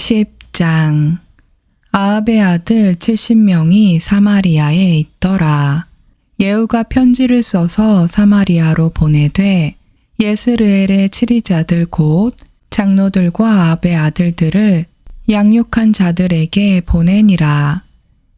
10장. 아합의 아들 70명이 사마리아에 있더라. 예후가 편지를 써서 사마리아로 보내되 예스르엘의 치리자들 곧 장로들과 아합의 아들들을 양육한 자들에게 보내니라.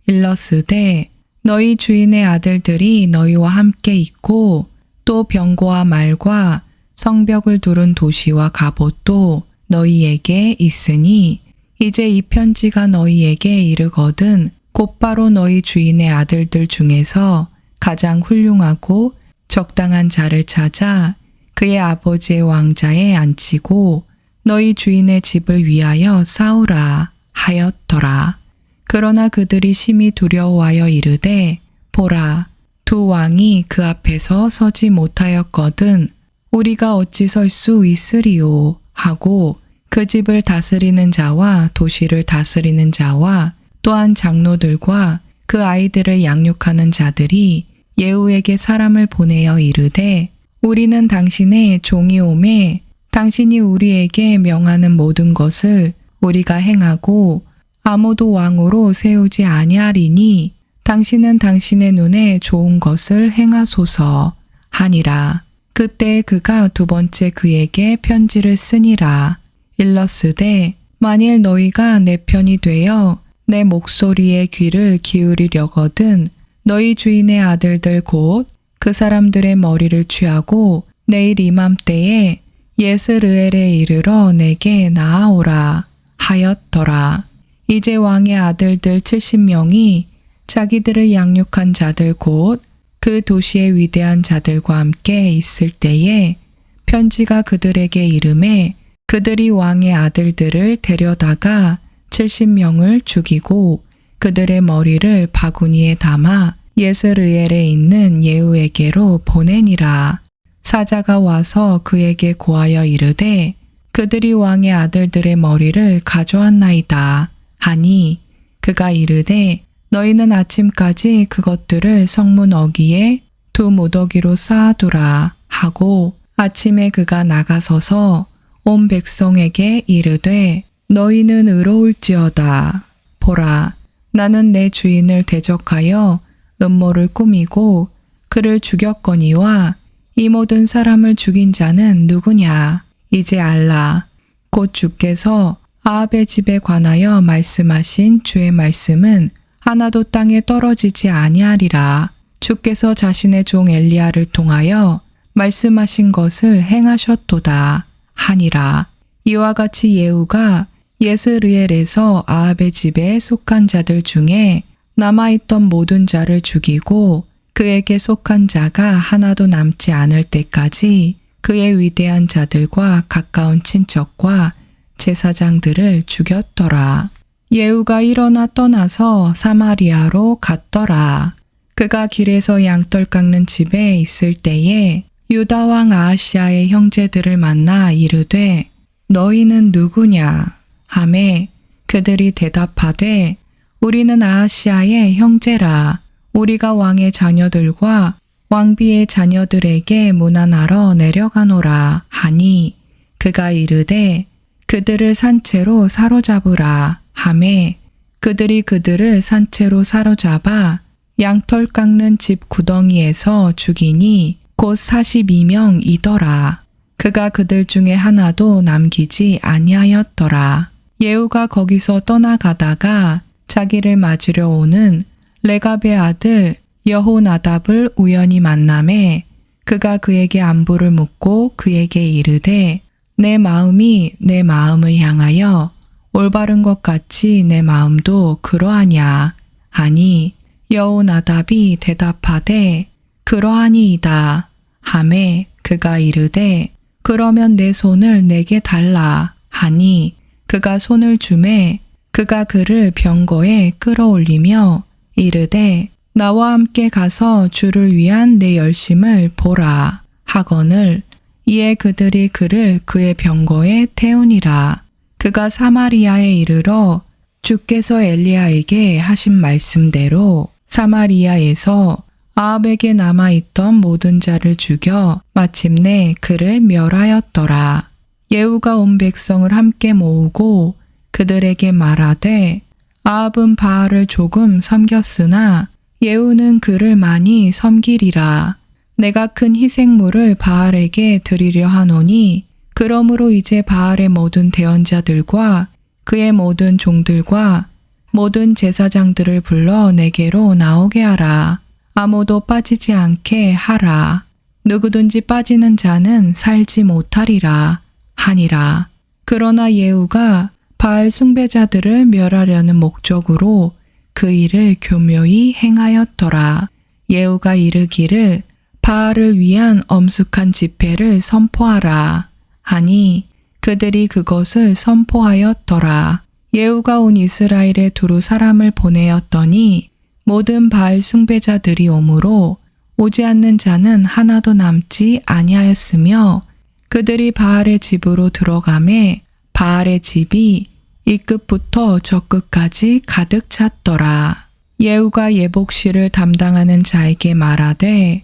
일러스되 너희 주인의 아들들이 너희와 함께 있고 또 병거와 말과 성벽을 두른 도시와 갑옷도 너희에게 있으니 이제 이 편지가 너희에게 이르거든 곧바로 너희 주인의 아들들 중에서 가장 훌륭하고 적당한 자를 찾아 그의 아버지의 왕자에 앉히고 너희 주인의 집을 위하여 싸우라 하였더라. 그러나 그들이 심히 두려워하여 이르되 보라 두 왕이 그 앞에서 서지 못하였거든 우리가 어찌 설 수 있으리요 하고 그 집을 다스리는 자와 도시를 다스리는 자와 또한 장로들과 그 아이들을 양육하는 자들이 예후에게 사람을 보내어 이르되 우리는 당신의 종이 오매 당신이 우리에게 명하는 모든 것을 우리가 행하고 아무도 왕으로 세우지 아니하리니 당신은 당신의 눈에 좋은 것을 행하소서 하니라. 그때 그가 두 번째 그에게 편지를 쓰니라. 일러스되 만일 너희가 내 편이 되어 내 목소리에 귀를 기울이려거든 너희 주인의 아들들 곧 그 사람들의 머리를 취하고 내일 이맘때에 예스르엘에 이르러 내게 나아오라 하였더라. 이제 왕의 아들들 70명이 자기들을 양육한 자들 곧 그 도시의 위대한 자들과 함께 있을 때에 편지가 그들에게 이르매 그들이 왕의 아들들을 데려다가 70명을 죽이고 그들의 머리를 바구니에 담아 예스르엘에 있는 예후에게로 보내니라. 사자가 와서 그에게 고하여 이르되 그들이 왕의 아들들의 머리를 가져왔나이다 하니 그가 이르되 너희는 아침까지 그것들을 성문 어귀에 두 무더기로 쌓아두라 하고 아침에 그가 나가서서 온 백성에게 이르되 너희는 의로울지어다. 보라 나는 내 주인을 대적하여 음모를 꾸미고 그를 죽였거니와 이 모든 사람을 죽인 자는 누구냐? 이제 알라. 곧 주께서 아합의 집에 관하여 말씀하신 주의 말씀은 하나도 땅에 떨어지지 아니하리라. 주께서 자신의 종 엘리야를 통하여 말씀하신 것을 행하셨도다 하니라. 이와 같이 예후가 예스르엘에서 아합의 집에 속한 자들 중에 남아있던 모든 자를 죽이고 그에게 속한 자가 하나도 남지 않을 때까지 그의 위대한 자들과 가까운 친척과 제사장들을 죽였더라. 예후가 일어나 떠나서 사마리아로 갔더라. 그가 길에서 양털 깎는 집에 있을 때에 유다 왕 아하시아의 형제들을 만나 이르되 너희는 누구냐 하매 그들이 대답하되 우리는 아하시아의 형제라. 우리가 왕의 자녀들과 왕비의 자녀들에게 문안하러 내려가노라 하니 그가 이르되 그들을 산채로 사로잡으라 하매 그들이 그들을 산채로 사로잡아 양털 깎는 집 구덩이에서 죽이니 곧 42명이더라. 그가 그들 중에 하나도 남기지 아니하였더라. 예후가 거기서 떠나가다가 자기를 맞으려 오는 레갑의 아들 여호나답을 우연히 만나매 그가 그에게 안부를 묻고 그에게 이르되 내 마음이 내 마음을 향하여 올바른 것 같이 내 마음도 그러하냐 하니 여호나답이 대답하되 그러하니이다 하매 그가 이르되 그러면 내 손을 내게 달라 하니 그가 손을 주매 그가 그를 병거에 끌어올리며 이르되 나와 함께 가서 주를 위한 내 열심을 보라 하거늘 이에 그들이 그를 그의 병거에 태우니라. 그가 사마리아에 이르러 주께서 엘리야에게 하신 말씀대로 사마리아에서 아합에게 남아있던 모든 자를 죽여 마침내 그를 멸하였더라. 예후가 온 백성을 함께 모으고 그들에게 말하되 아합은 바알을 조금 섬겼으나 예후는 그를 많이 섬기리라. 내가 큰 희생물을 바알에게 드리려 하노니 그러므로 이제 바알의 모든 대언자들과 그의 모든 종들과 모든 제사장들을 불러 내게로 나오게 하라. 아무도 빠지지 않게 하라. 누구든지 빠지는 자는 살지 못하리라 하니라. 그러나 예후가 바알 숭배자들을 멸하려는 목적으로 그 일을 교묘히 행하였더라. 예후가 이르기를 바알을 위한 엄숙한 집회를 선포하라 하니 그들이 그것을 선포하였더라. 예후가 온 이스라엘에 두루 사람을 보내었더니 모든 바알 숭배자들이 오므로 오지 않는 자는 하나도 남지 아니하였으며 그들이 바알의 집으로 들어가매 바알의 집이 이 끝부터 저 끝까지 가득 찼더라. 예후가 예복실을 담당하는 자에게 말하되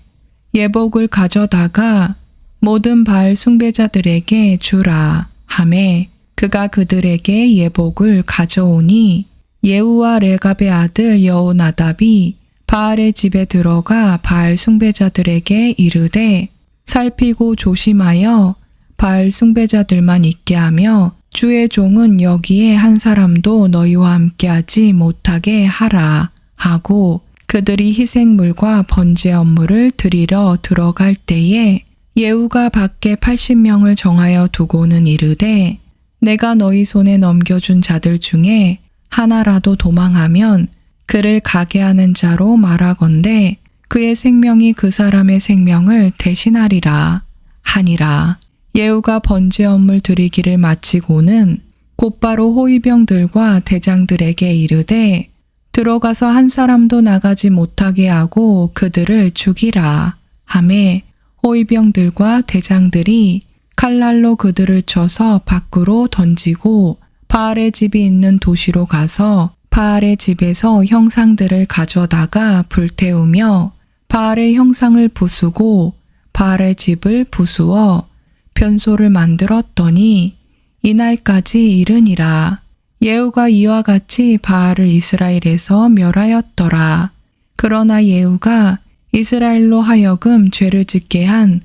예복을 가져다가 모든 바알 숭배자들에게 주라 하매 그가 그들에게 예복을 가져오니 예후와 레갑의 아들 여호나답이 바알의 집에 들어가 바알 숭배자들에게 이르되 살피고 조심하여 바알 숭배자들만 있게 하며 주의 종은 여기에 한 사람도 너희와 함께하지 못하게 하라 하고 그들이 희생물과 번제 업무를 드리러 들어갈 때에 예후가 밖에 80명을 정하여 두고는 이르되 내가 너희 손에 넘겨준 자들 중에 하나라도 도망하면 그를 가게 하는 자로 말하건대 그의 생명이 그 사람의 생명을 대신하리라 하니라. 예후가 번제 업무를 드리기를 마치고는 곧바로 호위병들과 대장들에게 이르되 들어가서 한 사람도 나가지 못하게 하고 그들을 죽이라 하매 호위병들과 대장들이 칼날로 그들을 쳐서 밖으로 던지고 바알의 집이 있는 도시로 가서 바알의 집에서 형상들을 가져다가 불태우며 바알의 형상을 부수고 바알의 집을 부수어 변소를 만들었더니 이날까지 이르니라. 예후가 이와 같이 바알을 이스라엘에서 멸하였더라. 그러나 예후가 이스라엘로 하여금 죄를 짓게 한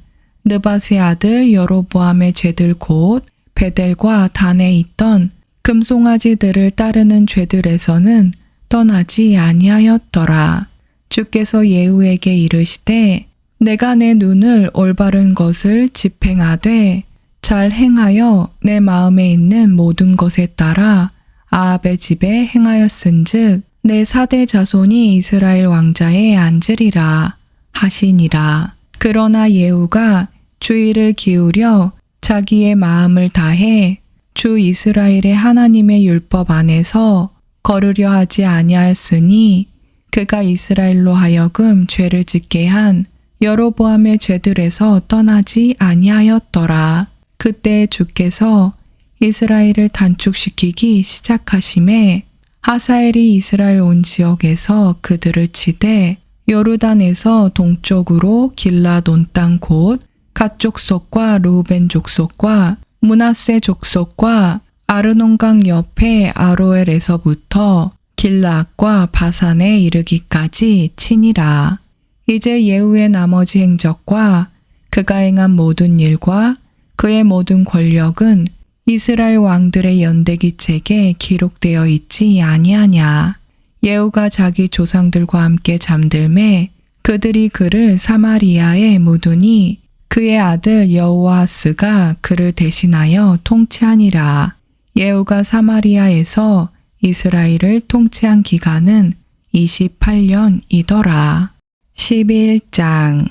느밧의 아들 여로보암의 죄들 곧 베델과 단에 있던 금송아지들을 따르는 죄들에서는 떠나지 아니하였더라. 주께서 예후에게 이르시되 내가 내 눈을 올바른 것을 집행하되 잘 행하여 내 마음에 있는 모든 것에 따라 아합의 집에 행하였은즉 내 4대 자손이 이스라엘 왕자에 앉으리라 하시니라. 그러나 예후가 주의를 기울여 자기의 마음을 다해 주 이스라엘의 하나님의 율법 안에서 걸으려 하지 아니하였으니 그가 이스라엘로 하여금 죄를 짓게 한 여로보암의 죄들에서 떠나지 아니하였더라. 그때 주께서 이스라엘을 단축시키기 시작하심에 하사엘이 이스라엘 온 지역에서 그들을 치되 요르단에서 동쪽으로 길랏 온 땅 곧 갓 족속과 르우벤 족속과 므낫세 족속과 아르논강 옆에 아로엘에서부터 길라앗과 바산에 이르기까지 치니라. 이제 예후의 나머지 행적과 그가 행한 모든 일과 그의 모든 권력은 이스라엘 왕들의 연대기 책에 기록되어 있지 아니하냐. 예후가 자기 조상들과 함께 잠들매 그들이 그를 사마리아에 묻으니 그의 아들 여호아스가 그를 대신하여 통치하니라. 예후가 사마리아에서 이스라엘을 통치한 기간은 28년이더라. 11장.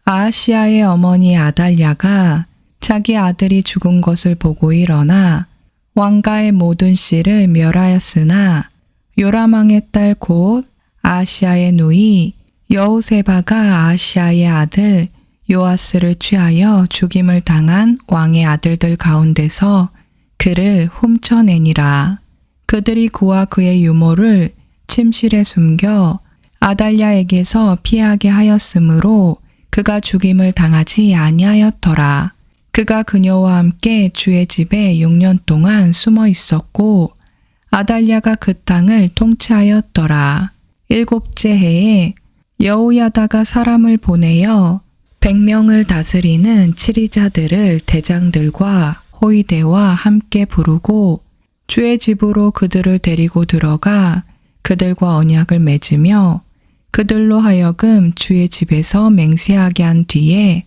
아하시아의 어머니 아달랴가 자기 아들이 죽은 것을 보고 일어나 왕가의 모든 씨를 멸하였으나 요람왕의 딸 곧 아하시아의 누이 여호세바가 아하시아의 아들 요아스를 취하여 죽임을 당한 왕의 아들들 가운데서 그를 훔쳐내니라. 그들이 그와 그의 유모를 침실에 숨겨 아달랴에게서 피하게 하였으므로 그가 죽임을 당하지 아니하였더라. 그가 그녀와 함께 주의 집에 6년 동안 숨어 있었고 아달랴가 그 땅을 통치하였더라. 7째 해에 여호야다가 사람을 보내어 100명을 다스리는 치리자들을 대장들과 호위대와 함께 부르고 주의 집으로 그들을 데리고 들어가 그들과 언약을 맺으며 그들로 하여금 주의 집에서 맹세하게 한 뒤에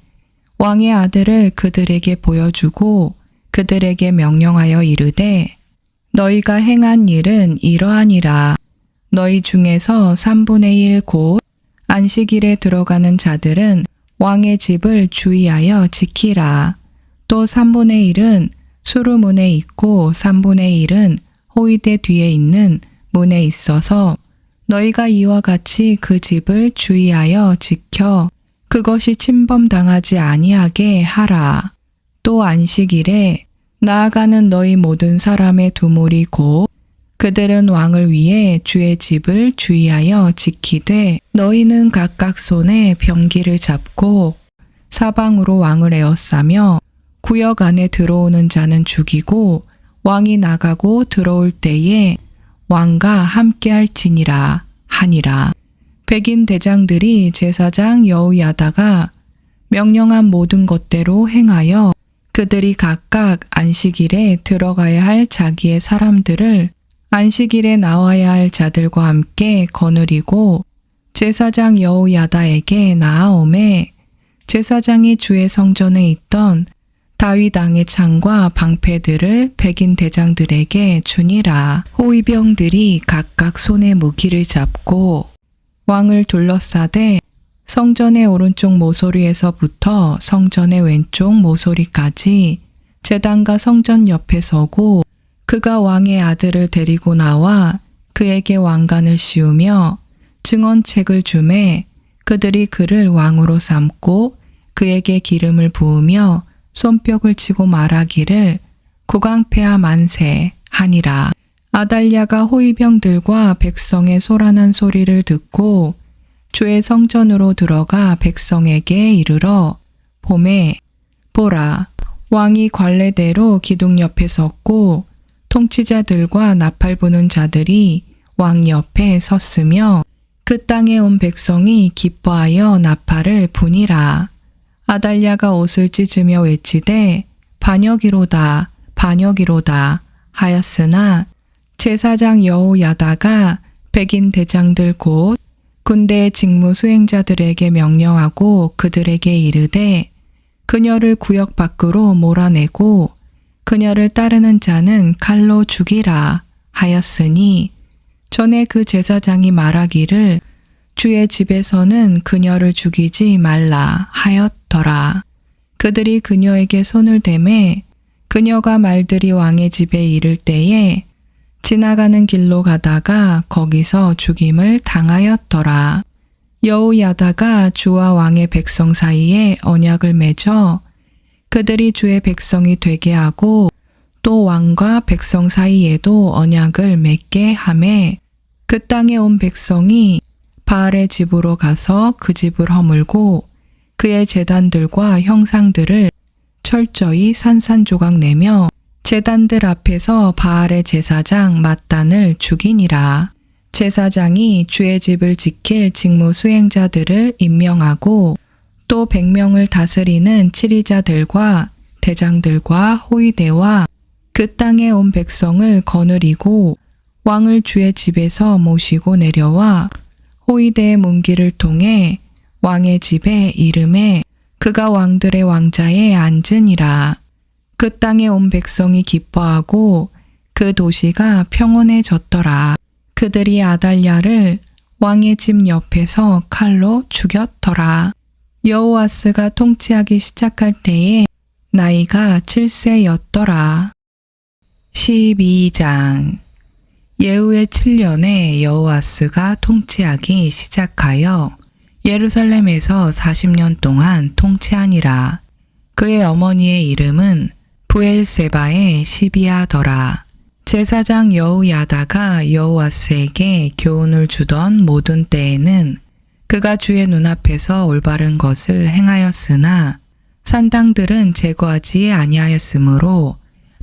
왕의 아들을 그들에게 보여주고 그들에게 명령하여 이르되 너희가 행한 일은 이러하니라. 너희 중에서 3분의 1 곧 안식일에 들어가는 자들은 왕의 집을 주의하여 지키라. 또 3분의 1은 수루문에 있고 3분의 1은 호위대 뒤에 있는 문에 있어서 너희가 이와 같이 그 집을 주의하여 지켜 그것이 침범당하지 아니하게 하라. 또 안식일에 나아가는 너희 모든 사람의 두물이 곧 그들은 왕을 위해 주의 집을 주의하여 지키되 너희는 각각 손에 병기를 잡고 사방으로 왕을 에워싸며 구역 안에 들어오는 자는 죽이고 왕이 나가고 들어올 때에 왕과 함께할지니라 하니라. 백인 대장들이 제사장 여호야다가 명령한 모든 것대로 행하여 그들이 각각 안식일에 들어가야 할 자기의 사람들을 안식일에 나와야 할 자들과 함께 거느리고 제사장 여호야다에게 나아오매 제사장이 주의 성전에 있던 다윗 왕의 창과 방패들을 백인 대장들에게 주니라. 호위병들이 각각 손에 무기를 잡고 왕을 둘러싸되 성전의 오른쪽 모서리에서부터 성전의 왼쪽 모서리까지 제단과 성전 옆에 서고 그가 왕의 아들을 데리고 나와 그에게 왕관을 씌우며 증언책을 주매 그들이 그를 왕으로 삼고 그에게 기름을 부으며 손뼉을 치고 말하기를 국왕폐하 만세 하니라. 아달랴가 호위병들과 백성의 소란한 소리를 듣고 주의 성전으로 들어가 백성에게 이르러 보매 보라 왕이 관례대로 기둥 옆에 섰고 통치자들과 나팔 부는 자들이 왕 옆에 섰으며 그 땅에 온 백성이 기뻐하여 나팔을 부니라. 아달랴가 옷을 찢으며 외치되 반역이로다 반역이로다 하였으나 제사장 여호야다가 백인 대장들 곧 군대의 직무 수행자들에게 명령하고 그들에게 이르되 그녀를 구역 밖으로 몰아내고 그녀를 따르는 자는 칼로 죽이라 하였으니 전에 그 제사장이 말하기를 주의 집에서는 그녀를 죽이지 말라 하였더라. 그들이 그녀에게 손을 대매 그녀가 말들이 왕의 집에 이를 때에 지나가는 길로 가다가 거기서 죽임을 당하였더라. 여호야다가 주와 왕의 백성 사이에 언약을 맺어 그들이 주의 백성이 되게 하고 또 왕과 백성 사이에도 언약을 맺게 하매 그 땅에 온 백성이 바알의 집으로 가서 그 집을 허물고 그의 제단들과 형상들을 철저히 산산조각 내며 제단들 앞에서 바알의 제사장 맏단을 죽이니라. 제사장이 주의 집을 지킬 직무 수행자들을 임명하고 또 100명을 다스리는 치리자들과 대장들과 호위대와 그 땅에 온 백성을 거느리고 왕을 주의 집에서 모시고 내려와 호위대의 문길을 통해 왕의 집에 이르매 그가 왕들의 왕자에 앉으니라. 그 땅에 온 백성이 기뻐하고 그 도시가 평온해졌더라. 그들이 아달랴를 왕의 집 옆에서 칼로 죽였더라. 여호아스가 통치하기 시작할 때에 나이가 7세였더라. 12장 예후의 7년에 여호아스가 통치하기 시작하여 예루살렘에서 40년 동안 통치하니라. 그의 어머니의 이름은 부엘세바의 시비아더라. 제사장 여호야다가 여호아스에게 교훈을 주던 모든 때에는 그가 주의 눈앞에서 올바른 것을 행하였으나 산당들은 제거하지 아니하였으므로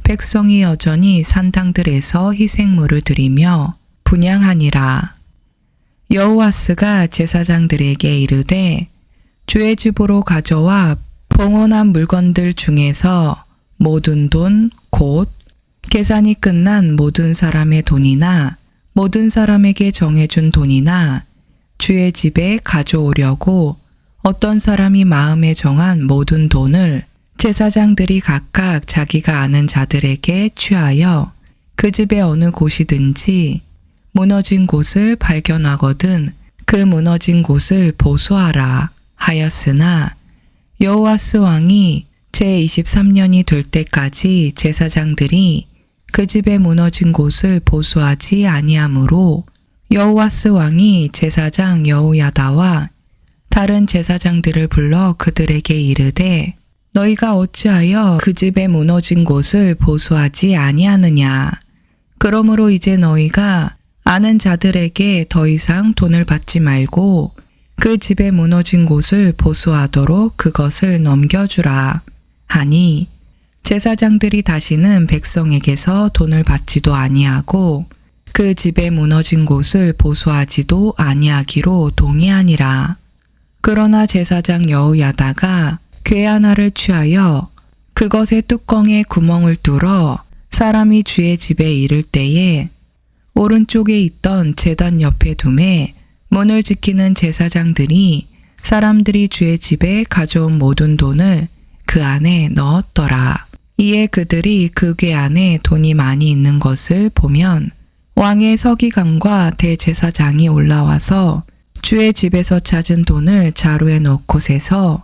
백성이 여전히 산당들에서 희생물을 드리며 분향하니라. 여호와스가 제사장들에게 이르되 주의 집으로 가져와 봉헌한 물건들 중에서 모든 돈 곧 계산이 끝난 모든 사람의 돈이나 모든 사람에게 정해준 돈이나 주의 집에 가져오려고 어떤 사람이 마음에 정한 모든 돈을 제사장들이 각각 자기가 아는 자들에게 취하여 그 집의 어느 곳이든지 무너진 곳을 발견하거든 그 무너진 곳을 보수하라 하였으나 여호와스 왕이 제23년이 될 때까지 제사장들이 그 집에 무너진 곳을 보수하지 아니하므로 여호와스 왕이 제사장 여호야다와 다른 제사장들을 불러 그들에게 이르되 너희가 어찌하여 그 집에 무너진 곳을 보수하지 아니하느냐. 그러므로 이제 너희가 아는 자들에게 더 이상 돈을 받지 말고 그 집에 무너진 곳을 보수하도록 그것을 넘겨주라 하니 제사장들이 다시는 백성에게서 돈을 받지도 아니하고 그 집에 무너진 곳을 보수하지도 아니하기로 동의하니라. 그러나 제사장 여호야다가 궤 하나를 취하여 그것의 뚜껑에 구멍을 뚫어 사람이 주의 집에 이를 때에 오른쪽에 있던 제단 옆에 두매 문을 지키는 제사장들이 사람들이 주의 집에 가져온 모든 돈을 그 안에 넣었더라. 이에 그들이 그 궤 안에 돈이 많이 있는 것을 보면 왕의 서기관과 대제사장이 올라와서 주의 집에서 찾은 돈을 자루에 넣고 세서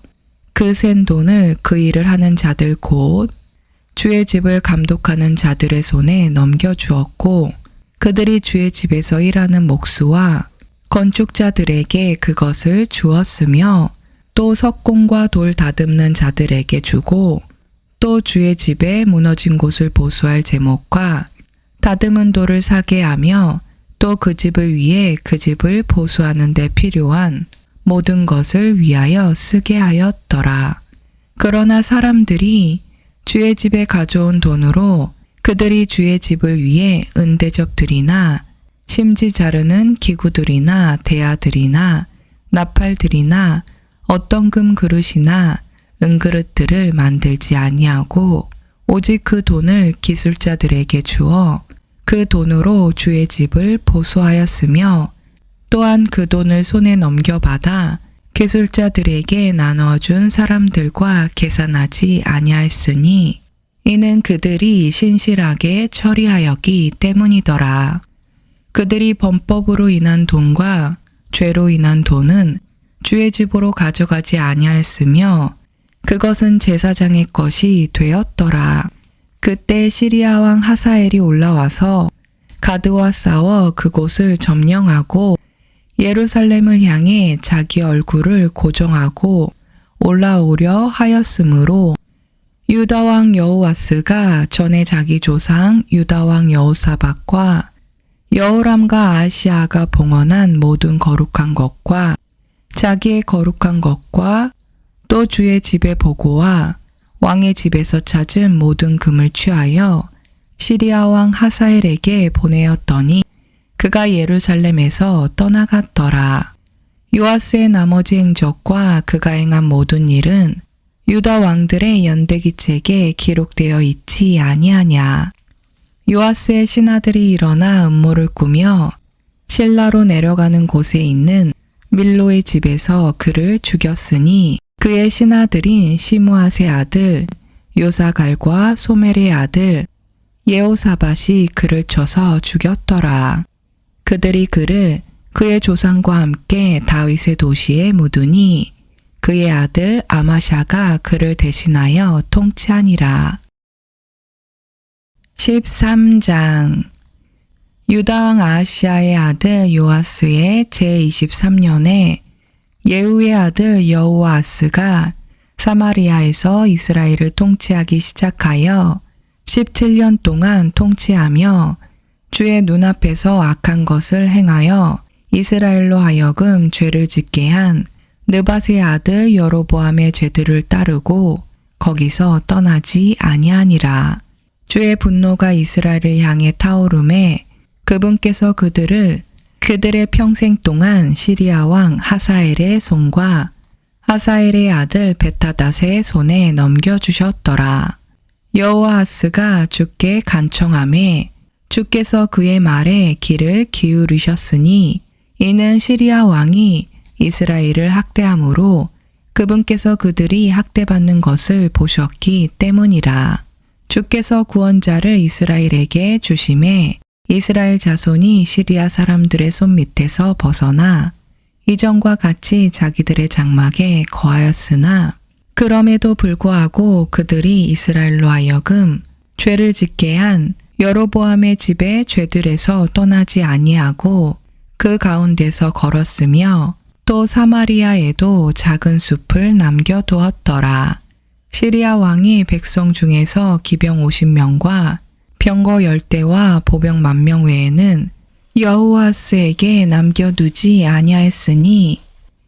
그 센 돈을 그 일을 하는 자들 곧 주의 집을 감독하는 자들의 손에 넘겨주었고 그들이 주의 집에서 일하는 목수와 건축자들에게 그것을 주었으며 또 석공과 돌 다듬는 자들에게 주고 또 주의 집에 무너진 곳을 보수할 제목과 다듬은 돌을 사게 하며 또 그 집을 위해 그 집을 보수하는 데 필요한 모든 것을 위하여 쓰게 하였더라. 그러나 사람들이 주의 집에 가져온 돈으로 그들이 주의 집을 위해 은대접들이나 심지 자르는 기구들이나 대야들이나 나팔들이나 어떤 금 그릇이나 은그릇들을 만들지 아니하고 오직 그 돈을 기술자들에게 주어 그 돈으로 주의 집을 보수하였으며 또한 그 돈을 손에 넘겨받아 기술자들에게 나누어준 사람들과 계산하지 아니하였으니 이는 그들이 신실하게 처리하였기 때문이더라. 그들이 범법으로 인한 돈과 죄로 인한 돈은 주의 집으로 가져가지 아니하였으며 그것은 제사장의 것이 되었더라. 그때 시리아 왕 하사엘이 올라와서 가드와 싸워 그곳을 점령하고 예루살렘을 향해 자기 얼굴을 고정하고 올라오려 하였으므로 유다 왕 여호와스가 전에 자기 조상 유다 왕 여호사밧과 여호람과 아하시아가 봉헌한 모든 거룩한 것과 자기의 거룩한 것과 또 주의 집의 보고와 왕의 집에서 찾은 모든 금을 취하여 시리아 왕 하사엘에게 보내었더니 그가 예루살렘에서 떠나갔더라. 요아스의 나머지 행적과 그가 행한 모든 일은 유다 왕들의 연대기책에 기록되어 있지 아니하냐. 요아스의 신하들이 일어나 음모를 꾸며 실라로 내려가는 곳에 있는 밀로의 집에서 그를 죽였으니 그의 신하들인 시므앗의 아들 요사갈과 소멜의 아들 예호사밧이 그를 쳐서 죽였더라. 그들이 그를 그의 조상과 함께 다윗의 도시에 묻으니 그의 아들 아마샤가 그를 대신하여 통치하니라. 13장 유다왕 아하시아의 아들 요아스의 제23년에 예후의 아들 여호아스가 사마리아에서 이스라엘을 통치하기 시작하여 17년 동안 통치하며 주의 눈앞에서 악한 것을 행하여 이스라엘로 하여금 죄를 짓게 한 느밧의 아들 여로보암의 죄들을 따르고 거기서 떠나지 아니하니라. 주의 분노가 이스라엘을 향해 타오름에 그분께서 그들의 평생 동안 시리아 왕 하사엘의 손과 하사엘의 아들 베타닷의 손에 넘겨주셨더라. 여호아하스가 주께 간청하매 주께서 그의 말에 귀를 기울이셨으니 이는 시리아 왕이 이스라엘을 학대함으로 그분께서 그들이 학대받는 것을 보셨기 때문이라. 주께서 구원자를 이스라엘에게 주심에 이스라엘 자손이 시리아 사람들의 손 밑에서 벗어나 이전과 같이 자기들의 장막에 거하였으나 그럼에도 불구하고 그들이 이스라엘로 하여금 죄를 짓게 한 여로보암의 집의 죄들에서 떠나지 아니하고 그 가운데서 걸었으며 또 사마리아에도 작은 숲을 남겨두었더라. 시리아 왕이 백성 중에서 기병 50명과 병거 10대와 보병 10,000명 외에는 여호아스에게 남겨두지 아니하였으니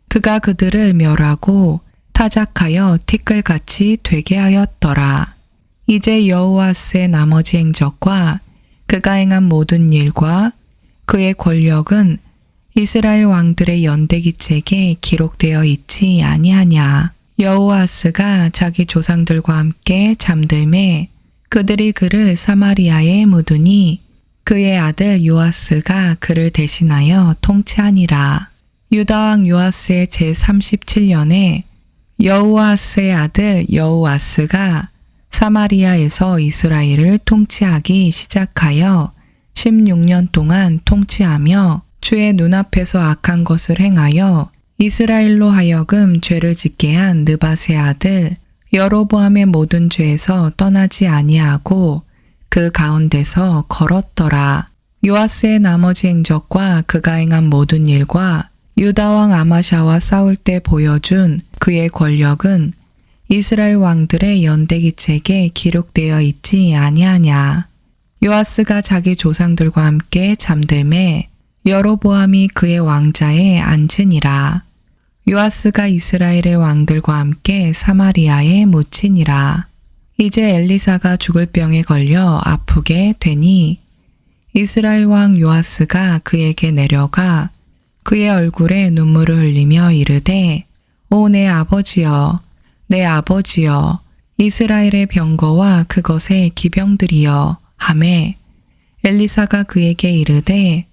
그가 그들을 멸하고 타작하여 티끌같이 되게 하였더라. 이제 여호아스의 나머지 행적과 그가 행한 모든 일과 그의 권력은 이스라엘 왕들의 연대기책에 기록되어 있지 아니하냐. 여호아스가 자기 조상들과 함께 잠들매 그들이 그를 사마리아에 묻으니 그의 아들 요아스가 그를 대신하여 통치하니라. 유다왕 요아스의 제37년에 여호아스의 아들 여호아스가 사마리아에서 이스라엘을 통치하기 시작하여 16년 동안 통치하며 주의 눈앞에서 악한 것을 행하여 이스라엘로 하여금 죄를 짓게 한 느밧의 아들 여로보암의 모든 죄에서 떠나지 아니하고 그 가운데서 걸었더라. 요아스의 나머지 행적과 그가 행한 모든 일과 유다왕 아마샤와 싸울 때 보여준 그의 권력은 이스라엘 왕들의 연대기책에 기록되어 있지 아니하냐. 요아스가 자기 조상들과 함께 잠들매 여로보암이 그의 왕자에 앉으니라. 요아스가 이스라엘의 왕들과 함께 사마리아에 묻히니라. 이제 엘리사가 죽을 병에 걸려 아프게 되니 이스라엘 왕 요아스가 그에게 내려가 그의 얼굴에 눈물을 흘리며 이르되 오 내 아버지여 내 아버지여 이스라엘의 병거와 그것의 기병들이여 하매 엘리사가 그에게 이르되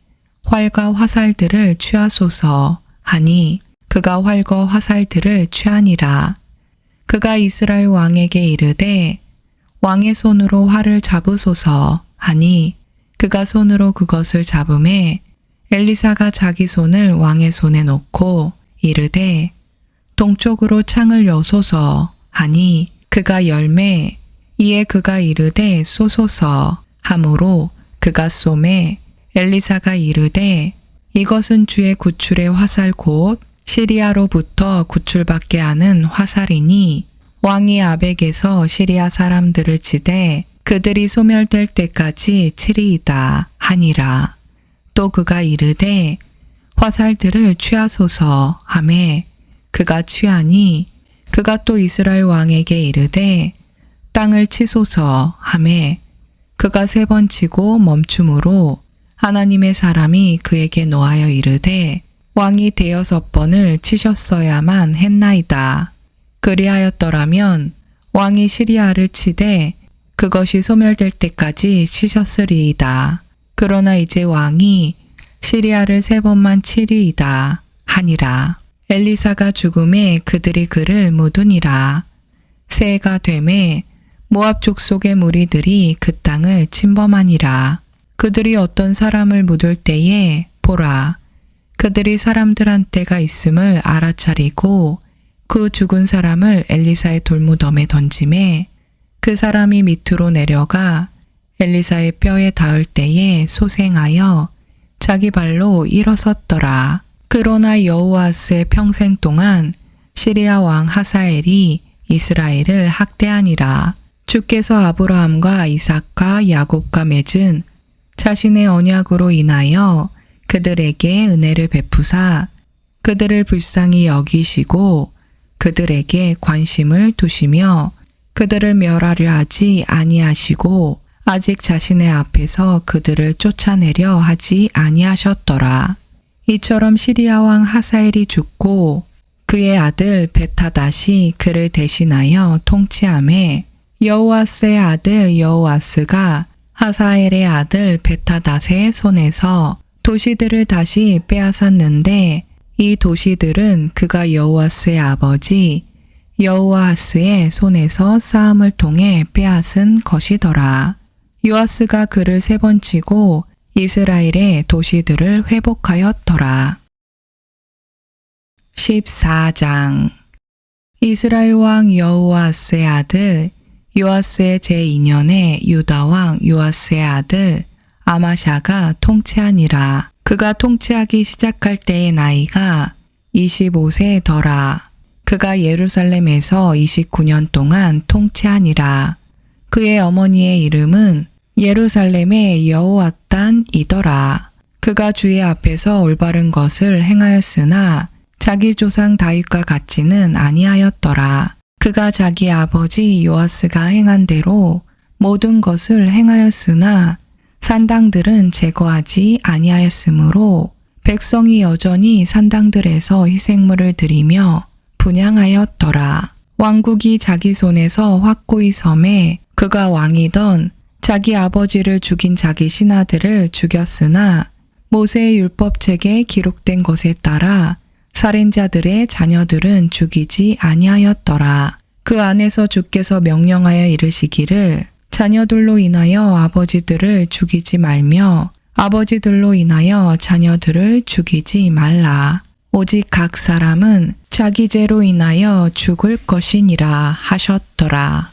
활과 화살들을 취하소서 하니 그가 활과 화살들을 취하니라. 그가 이스라엘 왕에게 이르되 왕의 손으로 활을 잡으소서 하니 그가 손으로 그것을 잡음에 엘리사가 자기 손을 왕의 손에 놓고 이르되 동쪽으로 창을 여소서 하니 그가 열매 이에 그가 이르되 쏘소서 하므로 그가 쏘매 엘리사가 이르되 이것은 주의 구출의 화살 곧 시리아로부터 구출받게 하는 화살이니 왕이 아벡에서 시리아 사람들을 치되 그들이 소멸될 때까지 치리이다 하니라. 또 그가 이르되 화살들을 취하소서 하매 그가 취하니 그가 또 이스라엘 왕에게 이르되 땅을 치소서 하매 그가 3번 치고 멈춤으로 하나님의 사람이 그에게 노하여 이르되 왕이 5번을 치셨어야만 했나이다. 그리하였더라면 왕이 시리아를 치되 그것이 소멸될 때까지 치셨으리이다. 그러나 이제 왕이 시리아를 3번만 치리이다 하니라. 엘리사가 죽음에 그들이 그를 묻으니라. 새해가 되매 모압 족속의 무리들이 그 땅을 침범하니라. 그들이 어떤 사람을 묻을 때에 보라 그들이 사람들한테가 있음을 알아차리고 그 죽은 사람을 엘리사의 돌무덤에 던짐에 그 사람이 밑으로 내려가 엘리사의 뼈에 닿을 때에 소생하여 자기 발로 일어섰더라. 그러나 여호아스의 평생 동안 시리아 왕 하사엘이 이스라엘을 학대하니라. 주께서 아브라함과 이삭과 야곱과 맺은 자신의 언약으로 인하여 그들에게 은혜를 베푸사 그들을 불쌍히 여기시고 그들에게 관심을 두시며 그들을 멸하려 하지 아니하시고 아직 자신의 앞에서 그들을 쫓아내려 하지 아니하셨더라. 이처럼 시리아 왕 하사엘이 죽고 그의 아들 베타닷이 그를 대신하여 통치하매 여호아스의 아들 여호아스가 하사엘의 아들 베타닷의 손에서 도시들을 다시 빼앗았는데 이 도시들은 그가 여호아스의 아버지 여호아하스의 손에서 싸움을 통해 빼앗은 것이더라. 요아스가 그를 3번 치고 이스라엘의 도시들을 회복하였더라. 14장 이스라엘 왕 여호아스의 아들 요아스의 제2년에 유다 왕 요아스의 아들 아마샤가 통치하니라. 그가 통치하기 시작할 때의 나이가 25세더라. 그가 예루살렘에서 29년 동안 통치하니라. 그의 어머니의 이름은 예루살렘의 여호앗단이더라. 그가 주의 앞에서 올바른 것을 행하였으나 자기 조상 다윗과 같지는 아니하였더라. 그가 자기 아버지 요아스가 행한 대로 모든 것을 행하였으나 산당들은 제거하지 아니하였으므로 백성이 여전히 산당들에서 희생물을 드리며 분향하였더라. 왕국이 자기 손에서 확고히 섬에 그가 왕이던 자기 아버지를 죽인 자기 신하들을 죽였으나 모세의 율법책에 기록된 것에 따라 살인자들의 자녀들은 죽이지 아니하였더라. 그 안에서 주께서 명령하여 이르시기를 자녀들로 인하여 아버지들을 죽이지 말며 아버지들로 인하여 자녀들을 죽이지 말라. 오직 각 사람은 자기 죄로 인하여 죽을 것이니라 하셨더라.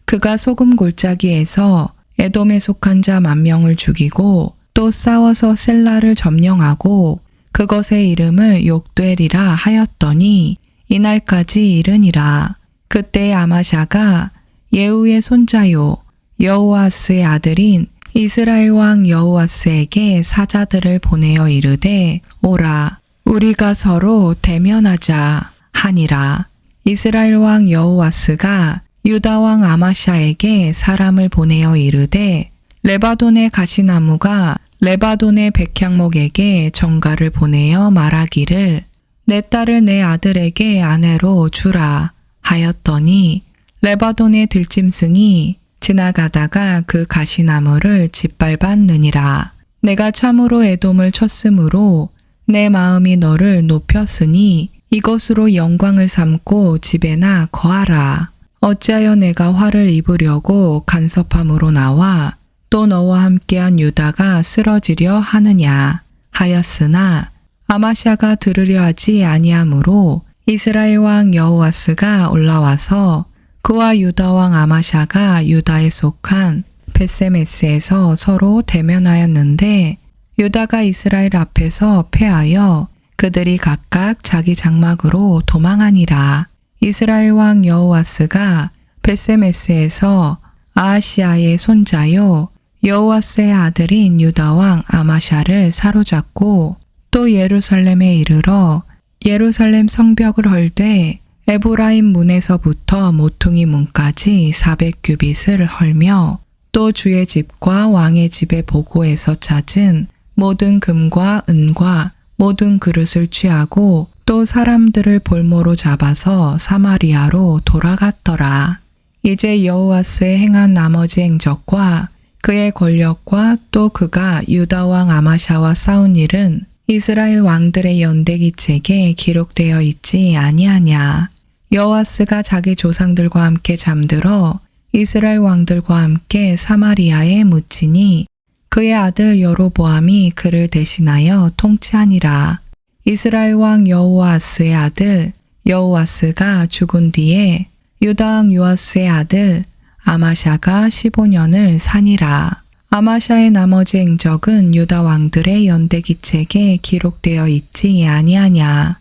그가 소금 골짜기에서 에돔에 속한 자 10,000명을 죽이고 또 싸워서 셀라를 점령하고 그것의 이름을 욕되리라 하였더니 이날까지 이르니라. 그때 아마샤가 예후의 손자요 여호아스의 아들인 이스라엘 왕 여호아스에게 사자들을 보내어 이르되 오라 우리가 서로 대면하자 하니라. 이스라엘 왕 여호아스가 유다 왕 아마샤에게 사람을 보내어 이르되 레바논의 가시나무가 레바논의 백향목에게 전가를 보내어 말하기를 내 딸을 내 아들에게 아내로 주라 하였더니 레바논의 들짐승이 지나가다가 그 가시나무를 짓밟았느니라. 내가 참으로 에돔을 쳤으므로 내 마음이 너를 높였으니 이것으로 영광을 삼고 집에나 거하라. 어찌하여 내가 화를 입으려고 간섭함으로 나와 또 너와 함께한 유다가 쓰러지려 하느냐 하였으나 아마샤가 들으려 하지 아니하므로 이스라엘 왕 여호아스가 올라와서 그와 유다 왕 아마샤가 유다에 속한 벳세메스에서 서로 대면하였는데 유다가 이스라엘 앞에서 패하여 그들이 각각 자기 장막으로 도망하니라. 이스라엘 왕 여호아스가 벳세메스에서 아하시아의 손자요 여호아스의 아들인 유다 왕 아마샤를 사로잡고 또 예루살렘에 이르러 예루살렘 성벽을 헐되 에브라임 문에서부터 모퉁이 문까지 400규빗을 헐며 또 주의 집과 왕의 집의 보고에서 찾은 모든 금과 은과 모든 그릇을 취하고 또 사람들을 볼모로 잡아서 사마리아로 돌아갔더라. 이제 여호아스의 행한 나머지 행적과 그의 권력과 또 그가 유다 왕 아마샤와 싸운 일은 이스라엘 왕들의 연대기책에 기록되어 있지 아니하냐. 여호아스가 자기 조상들과 함께 잠들어 이스라엘 왕들과 함께 사마리아에 묻히니 그의 아들 여로보암이 그를 대신하여 통치하니라. 이스라엘 왕 여호아스의 아들 여호아스가 죽은 뒤에 유다 왕 요아스의 아들 아마샤가 15년을 사니라. 아마샤의 나머지 행적은 유다 왕들의 연대기책에 기록되어 있지 아니하냐.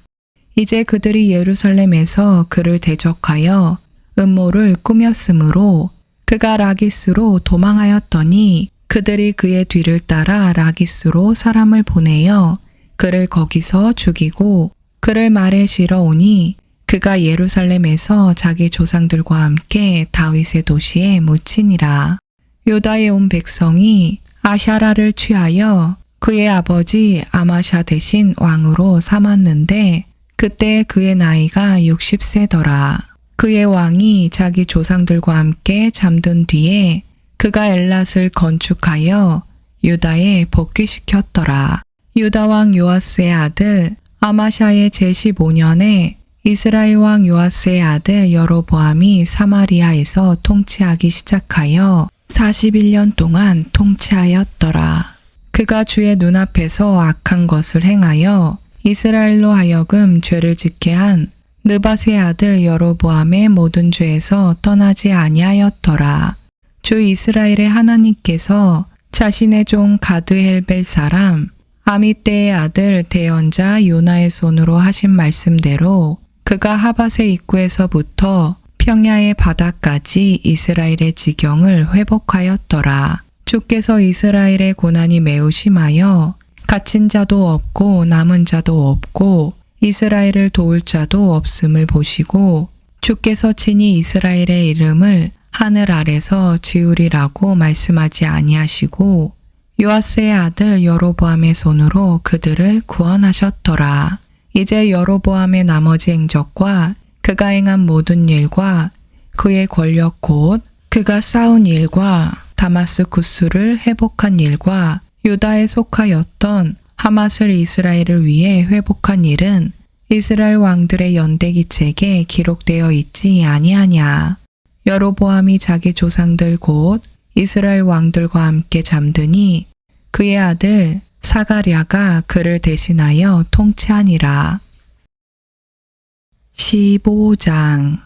이제 그들이 예루살렘에서 그를 대적하여 음모를 꾸몄으므로 그가 라기스로 도망하였더니 그들이 그의 뒤를 따라 라기스로 사람을 보내어 그를 거기서 죽이고 그를 말에 실어 오니 그가 예루살렘에서 자기 조상들과 함께 다윗의 도시에 묻히니라. 유다에 온 백성이 아샤라를 취하여 그의 아버지 아마샤 대신 왕으로 삼았는데 그때 그의 나이가 60세더라. 그의 왕이 자기 조상들과 함께 잠든 뒤에 그가 엘랏을 건축하여 유다에 복귀시켰더라. 유다 왕 요아스의 아들 아마샤의 제15년에 이스라엘 왕 요아스의 아들 여로보암이 사마리아에서 통치하기 시작하여 41년 동안 통치하였더라. 그가 주의 눈앞에서 악한 것을 행하여 이스라엘로 하여금 죄를 짓게 한 느밧의 아들 여로보암의 모든 죄에서 떠나지 아니하였더라. 주 이스라엘의 하나님께서 자신의 종 가드헬벨 사람 아미떼의 아들 대언자 요나의 손으로 하신 말씀대로 그가 하밧의 입구에서부터 평야의 바다까지 이스라엘의 지경을 회복하였더라. 주께서 이스라엘의 고난이 매우 심하여 갇힌 자도 없고 남은 자도 없고 이스라엘을 도울 자도 없음을 보시고 주께서 친히 이스라엘의 이름을 하늘 아래서 지으리라고 말씀하지 아니하시고 요아스의 아들 여로보암의 손으로 그들을 구원하셨더라. 이제 여로보암의 나머지 행적과 그가 행한 모든 일과 그의 권력 곧 그가 싸운 일과 다마스쿠스를 회복한 일과 유다에 속하였던 하밧을 이스라엘을 위해 회복한 일은 이스라엘 왕들의 연대기책에 기록되어 있지 아니하냐. 여로보암이 자기 조상들 곧 이스라엘 왕들과 함께 잠드니 그의 아들 사가랴가 그를 대신하여 통치하니라. 15장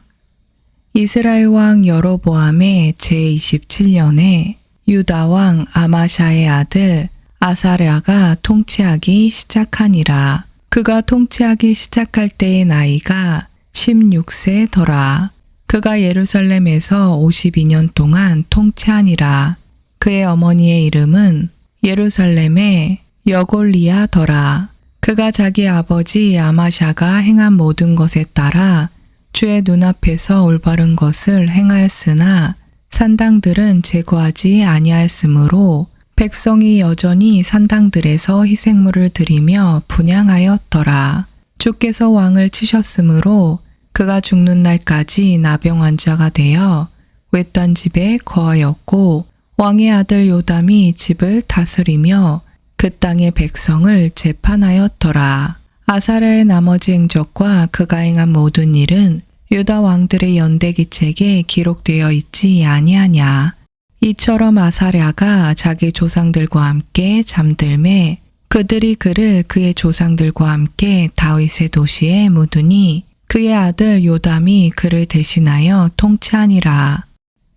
이스라엘 왕 여로보암의 제27년에 유다 왕 아마샤의 아들 아사랴가 통치하기 시작하니라. 그가 통치하기 시작할 때의 나이가 16세더라. 그가 예루살렘에서 52년 동안 통치하니라. 그의 어머니의 이름은 예루살렘의 여골리아더라. 그가 자기 아버지 아마샤가 행한 모든 것에 따라 주의 눈앞에서 올바른 것을 행하였으나 산당들은 제거하지 아니하였으므로 백성이 여전히 산당들에서 희생물을 드리며 분향하였더라. 주께서 왕을 치셨으므로 그가 죽는 날까지 나병 환자가 되어 외딴 집에 거하였고 왕의 아들 요담이 집을 다스리며 그 땅의 백성을 재판하였더라. 아사랴의 나머지 행적과 그가 행한 모든 일은 유다 왕들의 연대기책에 기록되어 있지 아니하냐. 이처럼 아사랴가 자기 조상들과 함께 잠들매 그들이 그를 그의 조상들과 함께 다윗의 도시에 묻으니 그의 아들 요담이 그를 대신하여 통치하니라.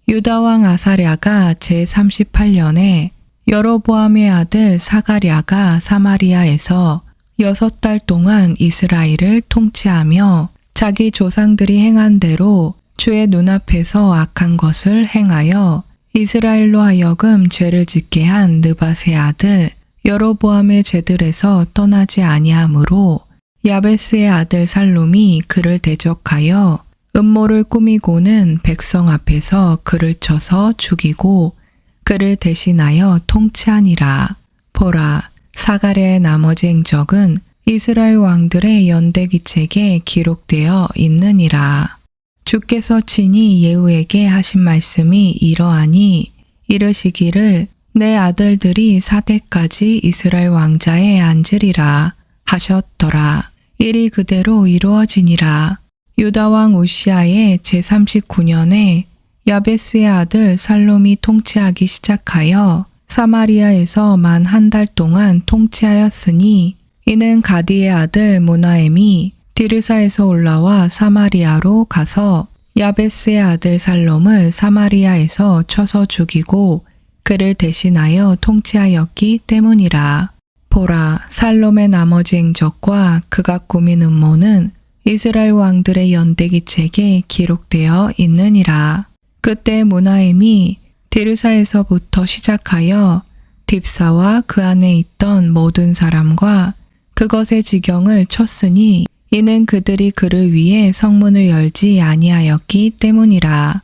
유다 왕 아사랴가 제38년에 여로보암의 아들 사가랴가 사마리아에서 6달 동안 이스라엘을 통치하며 자기 조상들이 행한 대로 주의 눈앞에서 악한 것을 행하여 이스라엘로 하여금 죄를 짓게 한 느밧의 아들 여로보암의 죄들에서 떠나지 아니하므로 야베스의 아들 살룸이 그를 대적하여 음모를 꾸미고는 백성 앞에서 그를 쳐서 죽이고 그를 대신하여 통치하니라. 보라, 사가랴의 나머지 행적은 이스라엘 왕들의 연대기책에 기록되어 있느니라. 주께서 친히 예후에게 하신 말씀이 이러하니 이르시기를 내 아들들이 4대까지 이스라엘 왕자에 앉으리라 하셨더라. 일이 그대로 이루어지니라. 유다 왕 우시아의 제39년에 야베스의 아들 살롬이 통치하기 시작하여 사마리아에서 만 한 달 동안 통치하였으니 이는 가디의 아들 무나엠이 디르사에서 올라와 사마리아로 가서 야베스의 아들 살롬을 사마리아에서 쳐서 죽이고 그를 대신하여 통치하였기 때문이라. 보라, 살롬의 나머지 행적과 그가 꾸민 음모는 이스라엘 왕들의 연대기책에 기록되어 있느니라. 그때 무나엠이 디르사에서부터 시작하여 딥사와 그 안에 있던 모든 사람과 그것의 지경을 쳤으니 이는 그들이 그를 위해 성문을 열지 아니하였기 때문이라.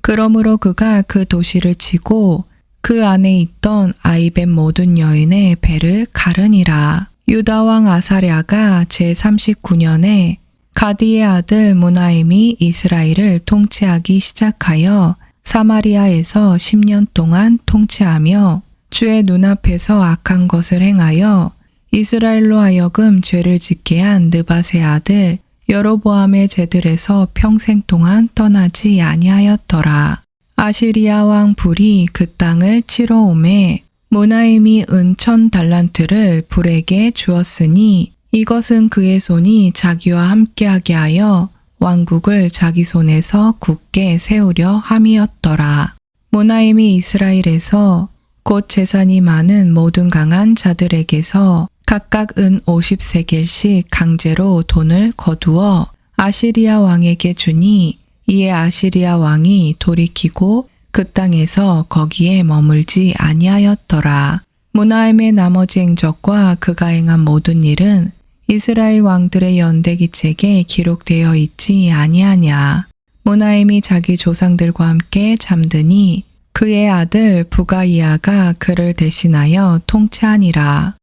그러므로 그가 그 도시를 치고 그 안에 있던 아이벤 모든 여인의 배를 가르니라. 유다 왕 아사랴가 제39년에 가디의 아들 무나임이 이스라엘을 통치하기 시작하여 사마리아에서 10년 동안 통치하며 주의 눈앞에서 악한 것을 행하여 이스라엘로 하여금 죄를 짓게 한 느밧의 아들 여로보암의 죄들에서 평생 동안 떠나지 아니하였더라. 아시리아 왕 불이 그 땅을 치러 오매 무나임이 은 1000달란트를 불에게 주었으니 이것은 그의 손이 자기와 함께하게 하여 왕국을 자기 손에서 굳게 세우려 함이었더라. 무나임이 이스라엘에서 곧 재산이 많은 모든 강한 자들에게서 각각 은 50세겔씩 강제로 돈을 거두어 아시리아 왕에게 주니 이에 아시리아 왕이 돌이키고 그 땅에서 거기에 머물지 아니하였더라. 무나임의 나머지 행적과 그가 행한 모든 일은 이스라엘 왕들의 연대기책에 기록되어 있지 아니하냐. 무나임이 자기 조상들과 함께 잠드니 그의 아들 부가이아가 그를 대신하여 통치하니라.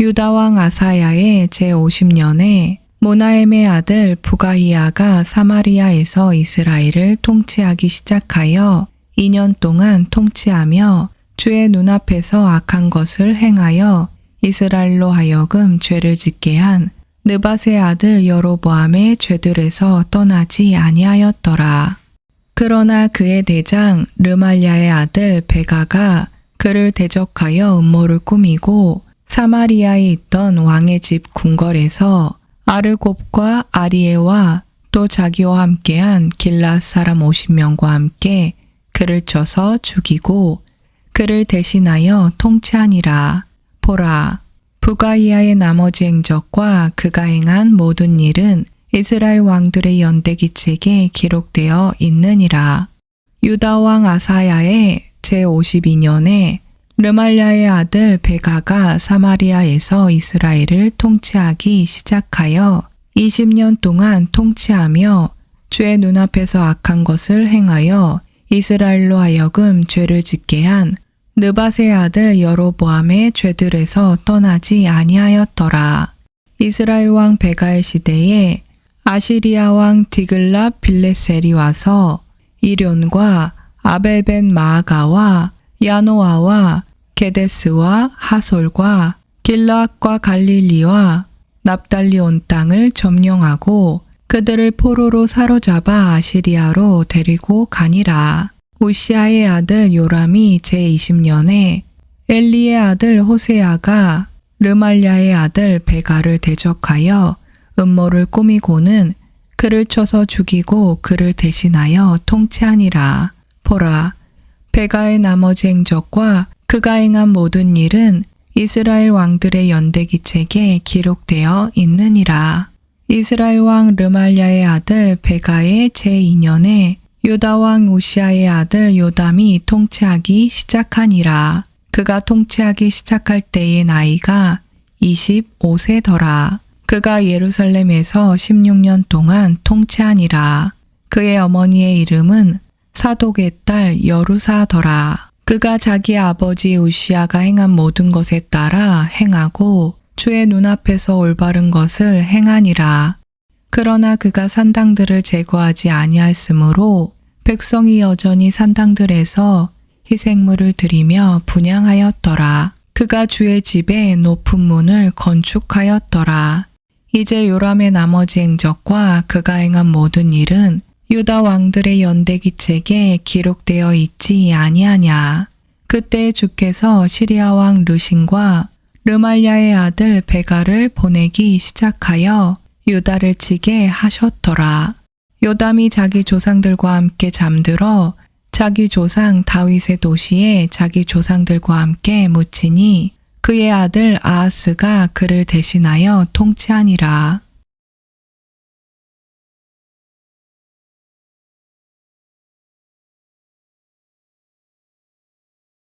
유다 왕 아사야의 제50년에 무나임의 아들 부가이아가 사마리아에서 이스라엘을 통치하기 시작하여 2년 동안 통치하며 주의 눈앞에서 악한 것을 행하여 이스라엘로 하여금 죄를 짓게 한 느밧의 아들 여로보암의 죄들에서 떠나지 아니하였더라. 그러나 그의 대장 르말랴의 아들 베가가 그를 대적하여 음모를 꾸미고 사마리아에 있던 왕의 집 궁궐에서 아르곱과 아리에와 또 자기와 함께한 길앗 사람 50명과 함께 그를 쳐서 죽이고 그를 대신하여 통치하니라. 보라, 부가이아의 나머지 행적과 그가 행한 모든 일은 이스라엘 왕들의 연대기책에 기록되어 있느니라. 유다 왕 아사야의 제52년에 르말랴의 아들 베가가 사마리아에서 이스라엘을 통치하기 시작하여 20년 동안 통치하며 주의 눈앞에서 악한 것을 행하여 이스라엘로 하여금 죄를 짓게 한 느밧의 아들 여로보암의 죄들에서 떠나지 아니하였더라. 이스라엘 왕 베가의 시대에 아시리아 왕 디글랏 빌레셀이 와서 이련과 아벨벤 마아가와 야노아와 게데스와 하솔과 길르앗과 갈릴리와 납달리 온 땅을 점령하고 그들을 포로로 사로잡아 아시리아로 데리고 가니라. 우시아의 아들 요람이 제20년에 엘리의 아들 호세아가 르말랴의 아들 베가를 대적하여 음모를 꾸미고는 그를 쳐서 죽이고 그를 대신하여 통치하니라. 보라, 베가의 나머지 행적과 그가 행한 모든 일은 이스라엘 왕들의 연대기책에 기록되어 있느니라. 이스라엘 왕 르말랴의 아들 베가의 제2년에 유다 왕 우시아의 아들 요담이 통치하기 시작하니라. 그가 통치하기 시작할 때의 나이가 25세더라. 그가 예루살렘에서 16년 동안 통치하니라. 그의 어머니의 이름은 사독의 딸 여루사더라. 그가 자기 아버지 우시아가 행한 모든 것에 따라 행하고 주의 눈앞에서 올바른 것을 행하니라. 그러나 그가 산당들을 제거하지 아니하였으므로 백성이 여전히 산당들에서 희생물을 드리며 분향하였더라. 그가 주의 집에 높은 문을 건축하였더라. 이제 요람의 나머지 행적과 그가 행한 모든 일은 유다 왕들의 연대기책에 기록되어 있지 아니하냐. 그때 주께서 시리아 왕 르신과 르말랴의 아들 베가를 보내기 시작하여 유다를 치게 하셨더라. 요담이 자기 조상들과 함께 잠들어 자기 조상 다윗의 도시에 자기 조상들과 함께 묻히니 그의 아들 아하스가 그를 대신하여 통치하니라.